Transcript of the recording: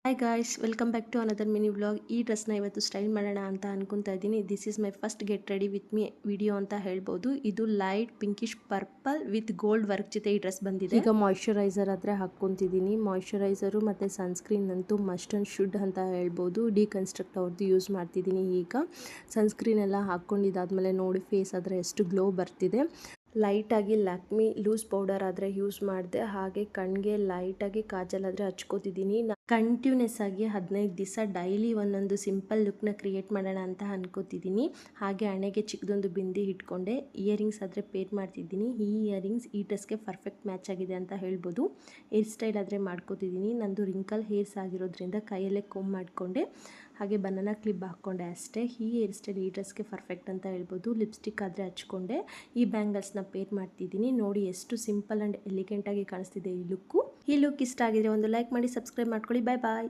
Hi guys, welcome back to another mini vlog. ಈ ಡ್ರೆಸ್ನ ಇವತ್ತು ಸ್ಟೈಲ್ ಮಾಡೋಣ ಅಂತ ಅನ್ಕೊಂತಾ ಇದ್ದೀನಿ. This is my first get ready with me video ಅಂತ ಹೇಳ್ಬೋದು. ಇದು light pinkish purple with gold work ಜೊತೆ ಈ ಡ್ರೆಸ್ ಬಂದಿದೆ. ಈಗ ಮಾಯ್ಶ್ಚರೈಸರ್ ಆದರೆ ಹಾಕ್ಕೊಂತಿದ್ದೀನಿ. ಮಾಯ್ಶ್ಚರೈಸರು ಮತ್ತು ಸನ್ಸ್ಕ್ರೀನ್ ಅಂತೂ ಮಸ್ಟ್ ಆ್ಯಂಡ್ ಶುಡ್ ಅಂತ ಹೇಳ್ಬೋದು. ಡಿಕನ್ಸ್ಟ್ರಕ್ಟ್ ಅವ್ರದ್ದು ಯೂಸ್ ಮಾಡ್ತಿದ್ದೀನಿ. ಈಗ ಸನ್ಸ್ಕ್ರೀನ್ ಎಲ್ಲ ಹಾಕ್ಕೊಂಡಿದ್ದಾದ್ಮೇಲೆ ನೋಡಿ ಫೇಸ್ ಆದರೆ ಎಷ್ಟು ಗ್ಲೋ ಬರ್ತಿದೆ. ಲೈಟಾಗಿ ಲ್ಯಾಕ್ಮಿ ಲೂಸ್ ಪೌಡರ್ ಆದರೆ ಯೂಸ್ ಮಾಡಿದೆ. ಹಾಗೆ ಕಣ್ಣಿಗೆ ಲೈಟಾಗಿ ಕಾಜಲ್ ಆದರೆ ಹಚ್ಕೋತಿದ್ದೀನಿ. ಕಂಟಿನ್ಯೂಸ್ ಆಗಿ 15 ದಿವಸ ಡೈಲಿ ಒಂದೊಂದು ಸಿಂಪಲ್ ಲುಕ್ನ ಕ್ರಿಯೇಟ್ ಮಾಡೋಣ ಅಂತ ಅನ್ಕೋತಿದ್ದೀನಿ. ಹಾಗೆ ಹಣೆಗೆ ಚಿಕ್ಕದೊಂದು ಬಿಂದಿ ಇಟ್ಕೊಂಡೆ. ಇಯರಿಂಗ್ಸ್ ಆದರೆ ಪೇರ್ ಮಾಡ್ತಿದ್ದೀನಿ. ಈ ಇಯರಿಂಗ್ಸ್ ಈ ಡ್ರೆಸ್ಗೆ ಪರ್ಫೆಕ್ಟ್ ಮ್ಯಾಚ್ ಆಗಿದೆ ಅಂತ ಹೇಳ್ಬೋದು. ಹೇರ್ ಸ್ಟೈಲ್ ಆದರೆ ಮಾಡ್ಕೋತಿದ್ದೀನಿ. ನಂದು ರಿಂಕಲ್ ಹೇರ್ಸ್ ಆಗಿರೋದ್ರಿಂದ ಕೈಯಲ್ಲೇ ಕೋಮ್ ಮಾಡಿಕೊಂಡೆ. ಹಾಗೆ ಬನಾನಾ ಕ್ಲಿಪ್ ಹಾಕ್ಕೊಂಡೆ ಅಷ್ಟೇ. ಈ ಹೇರ್ ಸ್ಟೈಲ್ ಈ ಡ್ರೆಸ್ಗೆ ಪರ್ಫೆಕ್ಟ್ ಅಂತ ಹೇಳ್ಬೋದು. ಲಿಪ್ಸ್ಟಿಕ್ ಆದರೆ ಹಚ್ಕೊಂಡೆ. ಈ ಬ್ಯಾಂಗಲ್ಸ್ನ ಪೇರ್ ಮಾಡ್ತಿದ್ದೀನಿ. ನೋಡಿ ಎಷ್ಟು ಸಿಂಪಲ್ ಆ್ಯಂಡ್ ಎಲಿಗೆಂಟಾಗಿ ಕಾಣಿಸ್ತಿದೆ ಈ ಲುಕ್ಕು. ಈ ಲುಕ್ ಇಷ್ಟ ಆಗಿದ್ರೆ ಒಂದು ಲೈಕ್ ಮಾಡಿ, ಸಬ್ಸ್ಕ್ರೈಬ್ ಮಾಡ್ಕೊಳ್ಳಿ. ಬಾಯ್ ಬಾಯ್.